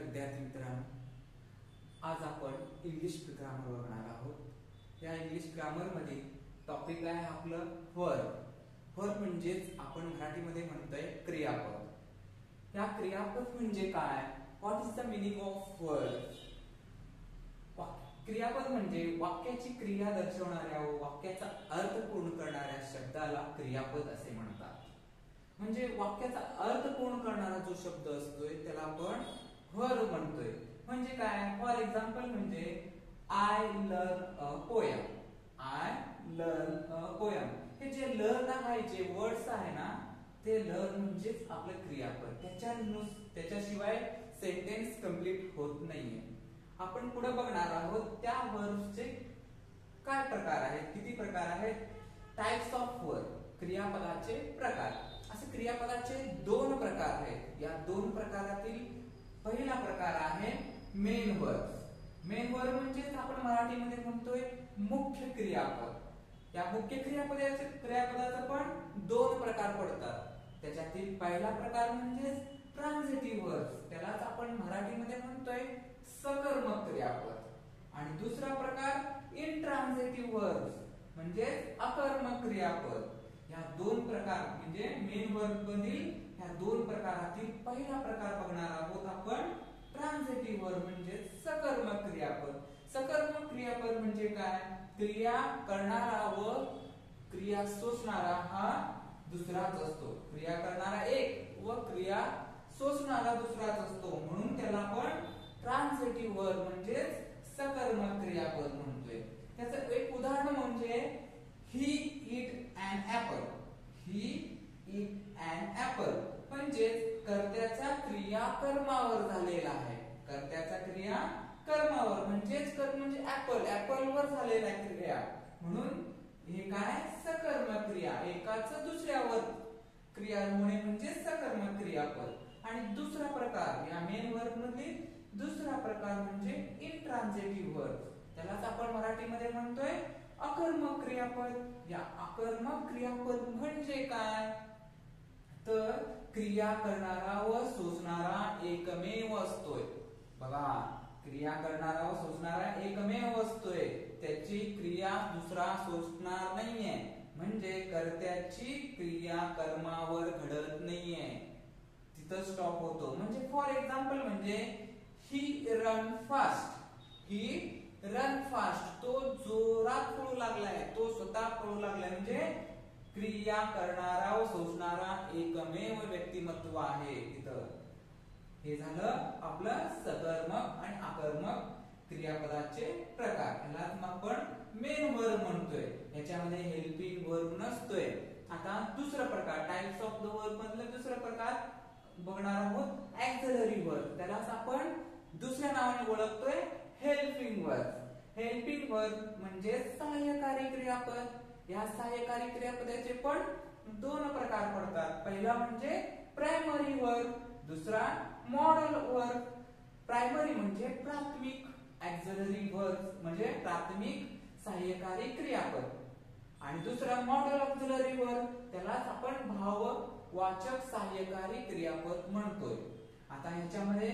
विद्यार्थी मित्रांनो, आज आपण इंग्लिश ग्रामर बघणार आहोत. या इंग्लिश ग्रामर मध्ये टॉपिक आहे आपलं वर्ब. वर्ब म्हणजेच आपण मराठीमध्ये म्हणतोय क्रियापद. या क्रियापद म्हणजे काय? What is the meaning of verb? क्रियापद म्हणजे वाक्याची क्रिया दर्शवणाऱ्या व वाक्याचा अर्थ पूर्ण करणाऱ्या शब्दाला क्रियापद असे म्हणतात. म्हणजे वाक्याचा अर्थ पूर्ण करणारा जो शब्द असतोय त्याला आपण वर्ब म्हणतोय. म्हणजे काय? फॉर एक्झाम्पल म्हणजे I learn a poem. I learn a poem. हे जे लर्न आहे, जे वर्ड्स आहे ना, ते लर्न म्हणजेच आपलं क्रियापद. त्याच्याशिवाय सेंटेन्स कंप्लीट होत नाहीये. आपण पुढे बघणार आहोत त्या वर्ब्सचे काय प्रकार आहेत, किती प्रकार आहेत. टाइप्स ऑफ वर्ब, क्रियापदाचे प्रकार. असे क्रियापदाचे दोन प्रकार आहेत. या दोन प्रकारातील पहिला प्रकार आहे मेन वर्ब. मेन वर्ब म्हणजे आपण मराठीमध्ये म्हणतोय मुख्य क्रियापद. या मुख्य क्रियापदाचे पण दोन प्रकार पडतात. त्याच्यातील पहिला प्रकार म्हणजे ट्रान्झिटिव्ह वर्ब. त्यालाच आपण मराठीमध्ये म्हणतोय सकर्मक क्रियापद. आणि दुसरा प्रकार इंट्रान्झिटिव्ह वर्ब म्हणजे अकर्मक क्रियापद. या दोन प्रकार म्हणजे मेन वर्ब मधील या दोन प्रकारातील पहिला प्रकार बघणार आहोत आपण ट्रान्झिटिव्ह वर्ब म्हणजे सकर्मक क्रियापद. सकर्मक क्रियापद म्हणजे काय? क्रिया करणारा व क्रिया सोसणारा हा दुसराच असतो. क्रिया करणारा एक व क्रिया सोसणारा दुसराच असतो. म्हणून त्याला आपण ट्रान्झिटिव्ह वर्ब म्हणजे सकर्मक क्रियापद म्हणतोय. त्याचं एक उदाहरण म्हणजे he eat an apple. He eat an apple म्हणजे कर्त्याचा क्रिया कर्मावर झालेला आहे. कर्त्याचा क्रिया कर्मावर म्हणजेच कर्म म्हणजे ऍपल, ऍपल वर झालेला आहे क्रिया. म्हणून हे काय? सकर्मक क्रिया. एकाच दुसऱ्यावर क्रिया होणे म्हणजे सकर्मक क्रियापद. आणि दुसरा प्रकार या मेन वर्ब मधील दुसरा प्रकार म्हणजे इंट्रान्झिटिव्ह वर्ब. त्यालाच आपण मराठीमध्ये म्हणतोय अकर्मक क्रियापद. या अकर्मक क्रियापद म्हणजे काय? तर क्रिया करणारा व सोसणारा एकमेव असतोय. बघा, क्रिया करणारा व सोसणारा एकमेव असतोय. त्याची क्रिया दुसरा सोसणार नाहीये. म्हणजे कर्त्याची क्रिया कर्मावर घडत नाहीये, तिथं स्टॉप होतो. म्हणजे फॉर एक्झाम्पल म्हणजे ही रन फास्ट. ही रन फास्ट. तो जोरात पळू लागलाय, तो स्वतः पळू लागलाय. म्हणजे क्रिया करणारा व सोसणारा एकमेव व्यक्तिमत्व आहे तिथं. हे झालं आपलं सकर्मक आणि अकर्मक क्रियापदाचे प्रकार. याला आपण मेन वर्ब म्हणतोय. याच्यामध्ये हेल्पिंग वर्ब नसतोय. आता दुसरा प्रकार टाइप्स ऑफ द वर्ब मधला दुसरा प्रकार बघणार आहोत ऑक्झिलरी वर्ब. त्यालाच आपण दुसऱ्या नावाने ओळखतोय हेल्पिंग वर्ब. हेल्पिंग वर्ब म्हणजे सहाय्यकारी क्रियापद. या सहाय्यकारी क्रियापदाचे पण दोन प्रकार पडतात. पहिला म्हणजे प्रायमरी वर्ब, दुसरा मॉडल वर्ब. प्रायमरी म्हणजे प्राथमिक, ऑक्झिलरी वर्ब म्हणजे प्राथमिक सहाय्यकारी क्रियापद. आणि दुसरा मॉडल ऑक्झिलरी वर्ब. त्यालाच आपण भाववाचक सहाय्यकारी क्रियापद म्हणतोय. आता ह्याच्यामध्ये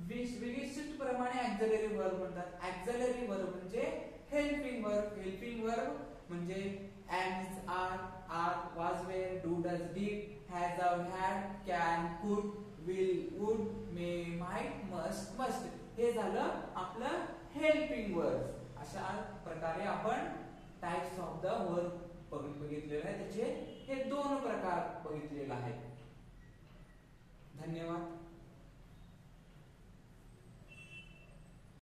विशिष्ट प्रमाणे ऑक्झिलरी वर्ब म्हणतात. ऑक्झिलरी वर्ब म्हणजे हेल्पिंग वर्ब. हेल्पिंग वर्ब म्हणजे am, is, are, was, were, do, does, did, has, have, had, can, could, will, would, may, might, must. हे झालं आपलं हेल्पिंग वर्ब. अशा प्रकारे आपण टाइप्स ऑफ द वर्ब बघितलेले आहे. त्याचे हे दोन प्रकार बघितलेले आहेत.